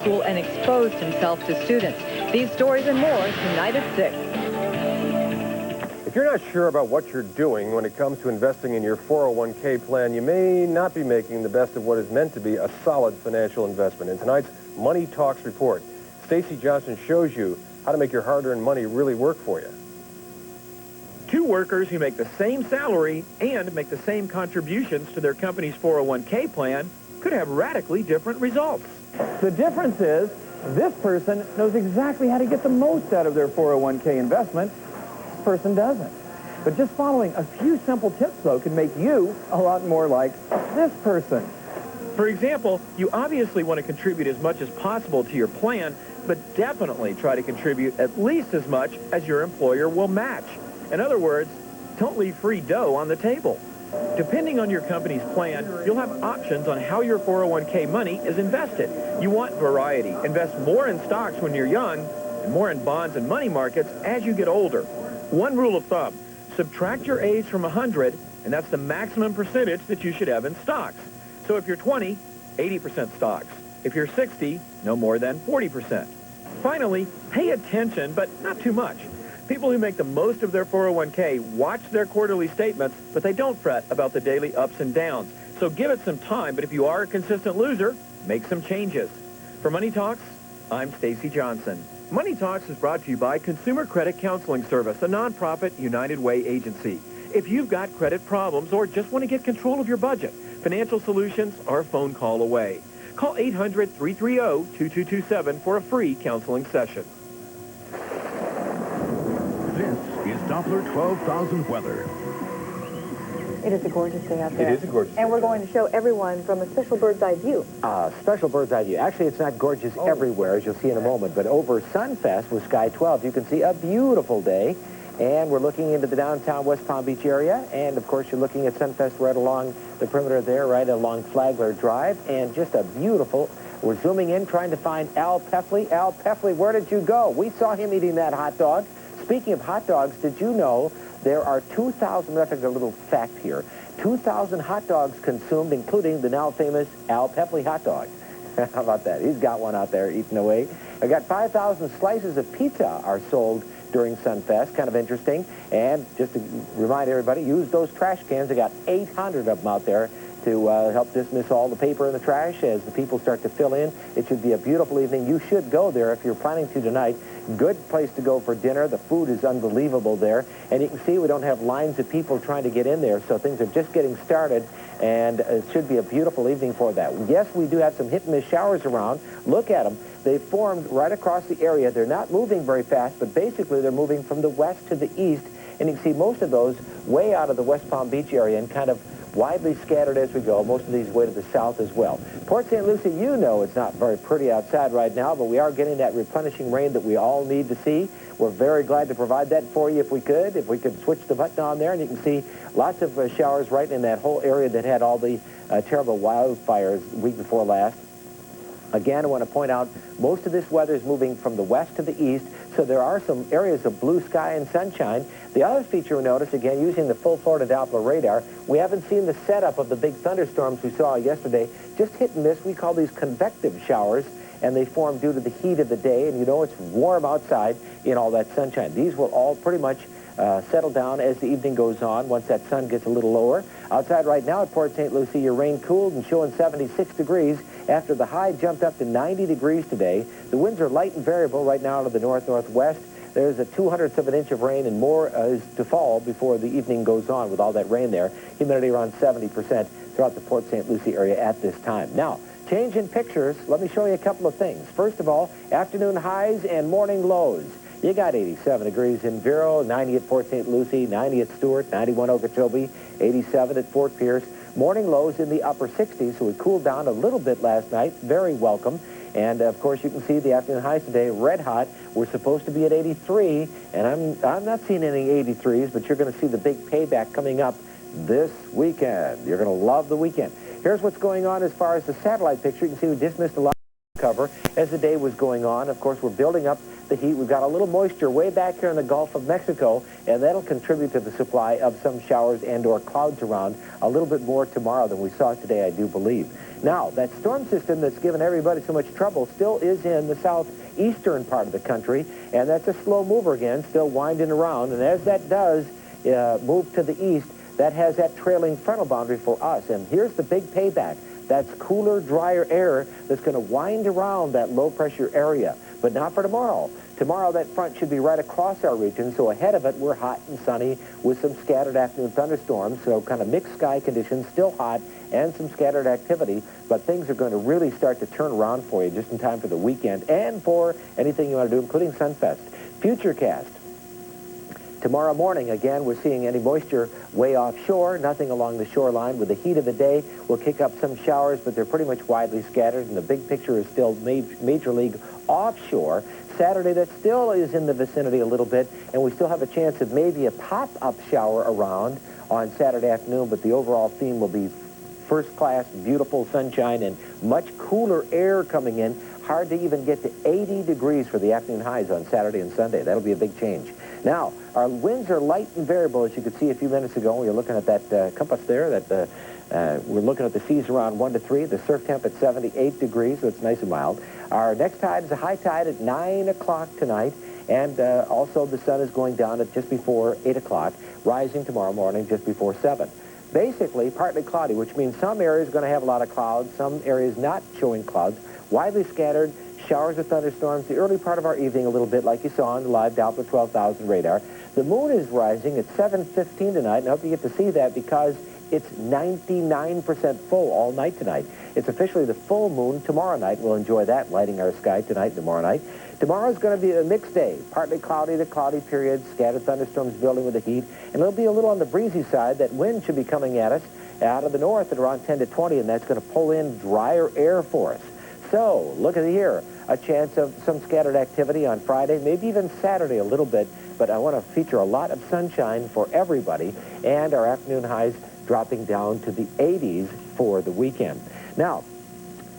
school and exposed himself to students. These stories and more tonight at 6. If you're not sure about what you're doing when it comes to investing in your 401k plan, you may not be making the best of what is meant to be a solid financial investment. In tonight's Money Talks report, Stacy Johnson shows you how to make your hard-earned money really work for you. Two workers who make the same salary and make the same contributions to their company's 401k plan could have radically different results. The difference is this person knows exactly how to get the most out of their 401k investment. This person doesn't. But just following a few simple tips, though, can make you a lot more like this person. For example, you obviously want to contribute as much as possible to your plan, but definitely try to contribute at least as much as your employer will match. In other words, don't leave free dough on the table. Depending on your company's plan, you'll have options on how your 401k money is invested. You want variety. Invest more in stocks when you're young and more in bonds and money markets as you get older. One rule of thumb, subtract your age from 100, and that's the maximum percentage that you should have in stocks. So if you're 20, 80% stocks. If you're 60, no more than 40%. Finally, pay attention, but not too much. People who make the most of their 401k watch their quarterly statements, but they don't fret about the daily ups and downs. So give it some time, but if you are a consistent loser, make some changes. For Money Talks, I'm Stacy Johnson. Money Talks is brought to you by Consumer Credit Counseling Service, a nonprofit United Way agency. If you've got credit problems or just want to get control of your budget, financial solutions are a phone call away. Call 800-330-2227 for a free counseling session. This is Doppler 12,000 weather. It is a gorgeous day out there. It is a gorgeous day. And we're going to show everyone from a special bird's eye view. Special bird's eye view. Actually, it's not gorgeous everywhere, as you'll see in a moment, but over Sunfest with Sky 12, you can see a beautiful day. And we're looking into the downtown West Palm Beach area. And, of course, you're looking at Sunfest right along the perimeter there, right along Flagler Drive. And just a beautiful... We're zooming in, trying to find Al Peffley. Al Peffley, where did you go? We saw him eating that hot dog. Speaking of hot dogs, did you know there are 2,000, I think a little fact here, 2,000 hot dogs consumed, including the now famous Al Peffley hot dog. How about that? He's got one out there eating away. I got 5,000 slices of pizza are sold during Sunfest. Kind of interesting. And just to remind everybody, use those trash cans. I got 800 of them out there to help dismiss all the paper in the trash as the people start to fill in. It should be a beautiful evening. You should go there if you're planning to tonight. Good place to go for dinner. The food is unbelievable there. And you can see we don't have lines of people trying to get in there, so things are just getting started, and it should be a beautiful evening for that. Yes, we do have some hit-and-miss showers around. Look at them. They formed right across the area. They're not moving very fast, but basically they're moving from the west to the east, and you can see most of those way out of the West Palm Beach area and kind of widely scattered as we go. Most of these way to the south as well. Port St. Lucie, you know it's not very pretty outside right now, but we are getting that replenishing rain that we all need to see. We're very glad to provide that for you if we could. If we could switch the button on there, and you can see lots of showers right in that whole area that had all the terrible wildfires the week before last. Again, I want to point out most of this weather is moving from the west to the east, so there are some areas of blue sky and sunshine. The other feature we notice, again, using the full Florida Doppler radar, we haven't seen the setup of the big thunderstorms we saw yesterday. Just hit and miss. We call these convective showers, and they form due to the heat of the day, and you know it's warm outside in all that sunshine. These will all pretty much settle down as the evening goes on once that sun gets a little lower. Outside right now at Port St. Lucie, your rain cooled and showing 76 degrees after the high jumped up to 90 degrees today. The winds are light and variable right now to the north-northwest. There's a 2/100ths of an inch of rain, and more is to fall before the evening goes on with all that rain there. Humidity around 70% throughout the Port St. Lucie area at this time. Now, change in pictures. Let me show you a couple of things. First of all, afternoon highs and morning lows. You got 87 degrees in Vero, 90 at Port St. Lucie, 90 at Stewart, 91 Okeechobee, 87 at Fort Pierce. Morning lows in the upper 60s, so we cooled down a little bit last night. Very welcome. And, of course, you can see the afternoon highs today, red hot. We're supposed to be at 83, and I'm not seeing any 83s, but you're going to see the big payback coming up this weekend. You're going to love the weekend. Here's what's going on as far as the satellite picture. You can see we just missed a lot of cover as the day was going on. Of course, we're building up the heat. We've got a little moisture way back here in the Gulf of Mexico, and that'll contribute to the supply of some showers and or clouds around a little bit more tomorrow than we saw today, I do believe. Now, that storm system that's given everybody so much trouble still is in the southeastern part of the country, and that's a slow mover again, still winding around. And as that does move to the east, that has that trailing frontal boundary for us. And here's the big payback. That's cooler, drier air that's going to wind around that low-pressure area, but not for tomorrow. Tomorrow, that front should be right across our region, so ahead of it, we're hot and sunny with some scattered afternoon thunderstorms, so kind of mixed sky conditions, still hot, and some scattered activity, but things are going to really start to turn around for you just in time for the weekend and for anything you want to do, including Sunfest. Futurecast. Tomorrow morning, again, we're seeing any moisture way offshore, nothing along the shoreline. With the heat of the day, we'll kick up some showers, but they're pretty much widely scattered, and the big picture is still major league offshore. Saturday, that still is in the vicinity a little bit, and we still have a chance of maybe a pop-up shower around on Saturday afternoon, but the overall theme will be first-class, beautiful sunshine and much cooler air coming in. Hard to even get to 80 degrees for the afternoon highs on Saturday and Sunday. That'll be a big change. Now, our winds are light and variable, as you could see a few minutes ago. We were looking at that compass there. We're looking at the seas around 1 to 3. The surf temp at 78 degrees, so it's nice and mild. Our next tide is a high tide at 9 o'clock tonight, and also the sun is going down at just before 8 o'clock, rising tomorrow morning just before 7. Basically, partly cloudy, which means some areas are going to have a lot of clouds, some areas not showing clouds, widely scattered, showers of thunderstorms, the early part of our evening a little bit like you saw on the live Doppler 12,000 radar. The moon is rising at 7:15 tonight, and I hope you get to see that because it's 99% full all night tonight. It's officially the full moon tomorrow night. We'll enjoy that, lighting our sky tonight and tomorrow night. Tomorrow's going to be a mixed day, partly cloudy to cloudy period, scattered thunderstorms building with the heat, and it'll be a little on the breezy side. That wind should be coming at us out of the north at around 10 to 20, and that's going to pull in drier air for us. So, look at here, a chance of some scattered activity on Friday, maybe even Saturday a little bit, but I want to feature a lot of sunshine for everybody, and our afternoon highs dropping down to the 80s for the weekend. Now,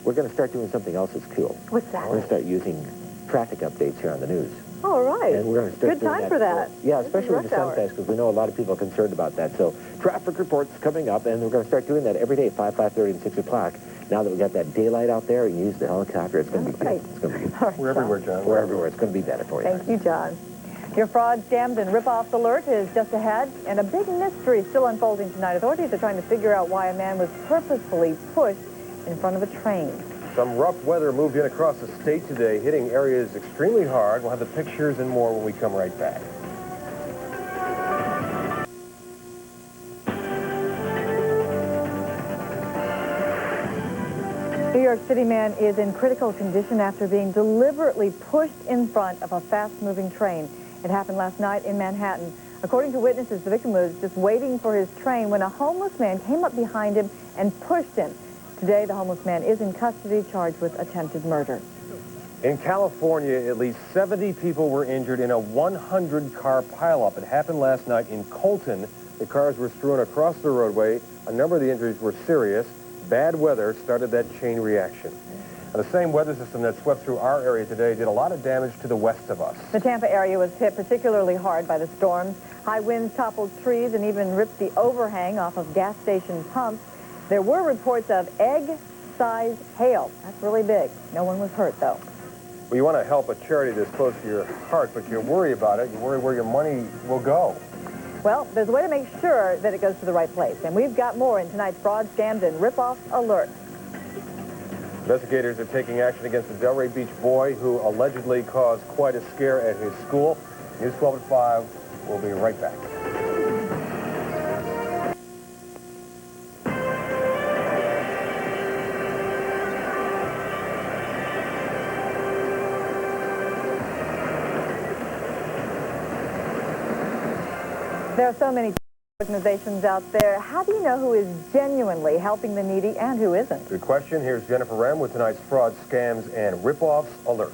we're going to start doing something else that's cool. What's that? We're going to start using traffic updates here on the news. All right. And we're going to start Good doing time for that. Yeah, especially with the Sunfest, because we know a lot of people are concerned about that. So traffic reports coming up, and we're going to start doing that every day, 5, 5:30, and 6 o'clock. Now that we've got that daylight out there, you use the helicopter. It's going to be good. It's going to be good. All right, We're everywhere, John. We're everywhere. It's going to be better for you. Thank you, John. Your fraud, scams, and rip-offs alert is just ahead, and a big mystery still unfolding tonight. Authorities are trying to figure out why a man was purposefully pushed in front of a train. Some rough weather moved in across the state today, hitting areas extremely hard. We'll have the pictures and more when we come right back. New York City man is in critical condition after being deliberately pushed in front of a fast-moving train. It happened last night in Manhattan. According to witnesses, the victim was just waiting for his train when a homeless man came up behind him and pushed him. Today, the homeless man is in custody, charged with attempted murder. In California, at least 70 people were injured in a 100-car pileup. It happened last night in Colton. The cars were strewn across the roadway. A number of the injuries were serious. Bad weather started that chain reaction. Now, the same weather system that swept through our area today did a lot of damage to the west of us. The Tampa area was hit particularly hard by the storms. High winds toppled trees and even ripped the overhang off of gas station pumps. There were reports of egg-sized hail. That's really big. No one was hurt, though. Well, you want to help a charity that's close to your heart, but you worry about it. You worry where your money will go. Well, there's a way to make sure that it goes to the right place. And we've got more in tonight's Fraud, Scams, and Rip-Off Alert. Investigators are taking action against a Delray Beach boy who allegedly caused quite a scare at his school. News 12 at 5. We'll be right back. There are so many organizations out there. How do you know who is genuinely helping the needy and who isn't? Good question. Here's Jennifer Rem with tonight's Fraud, Scams, and Rip-Offs Alert.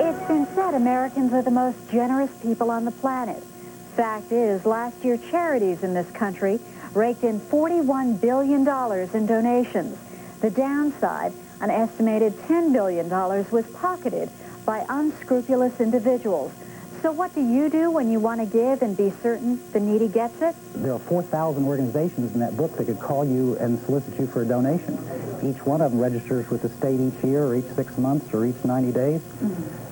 It's been said Americans are the most generous people on the planet. Fact is, last year charities in this country raked in $41 billion in donations. The downside, an estimated $10 billion was pocketed by unscrupulous individuals. So what do you do when you want to give and be certain the needy gets it? There are 4,000 organizations in that book that could call you and solicit you for a donation. Each one of them registers with the state each year, or each 6 months, or each 90 days.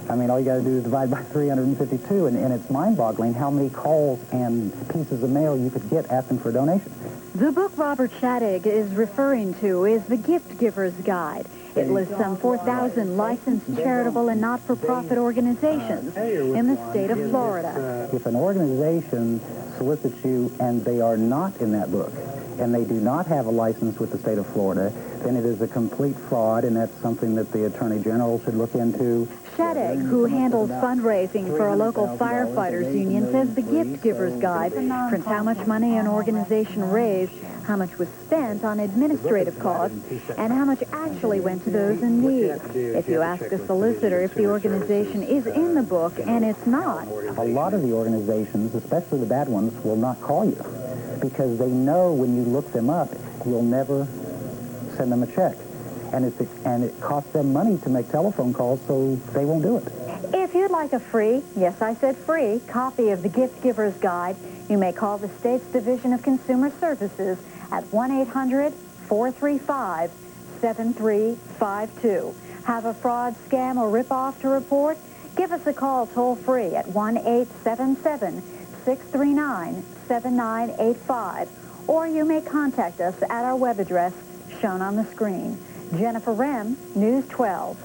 I mean, all you got to do is divide by 352, and it's mind-boggling how many calls and pieces of mail you could get asking for a donation. The book Robert Shadig is referring to is The Gift Giver's Guide. It lists some 4,000 licensed charitable and not-for-profit organizations in the state of Florida. If an organization solicits you and they are not in that book, and they do not have a license with the state of Florida, then it is a complete fraud, and that's something that the Attorney General should look into. Shadig, who handles fundraising for a local firefighters union, says the Gift Giver's Guide prints how much money an organization raised, how much was spent on administrative costs, and how much actually went to those in need. If you ask a solicitor if the organization is in the book, and it's not. A lot of the organizations, especially the bad ones, will not call you because they know when you look them up, you'll never send them a check. And it costs them money to make telephone calls, so they won't do it. If you'd like a free, yes, I said free, copy of the Gift Giver's Guide, you may call the state's Division of Consumer Services at 1-800-435-7352. Have a fraud, scam, or rip-off to report? Give us a call toll-free at 1-877-639-7985. Or you may contact us at our web address shown on the screen. Jennifer Rem, News 12.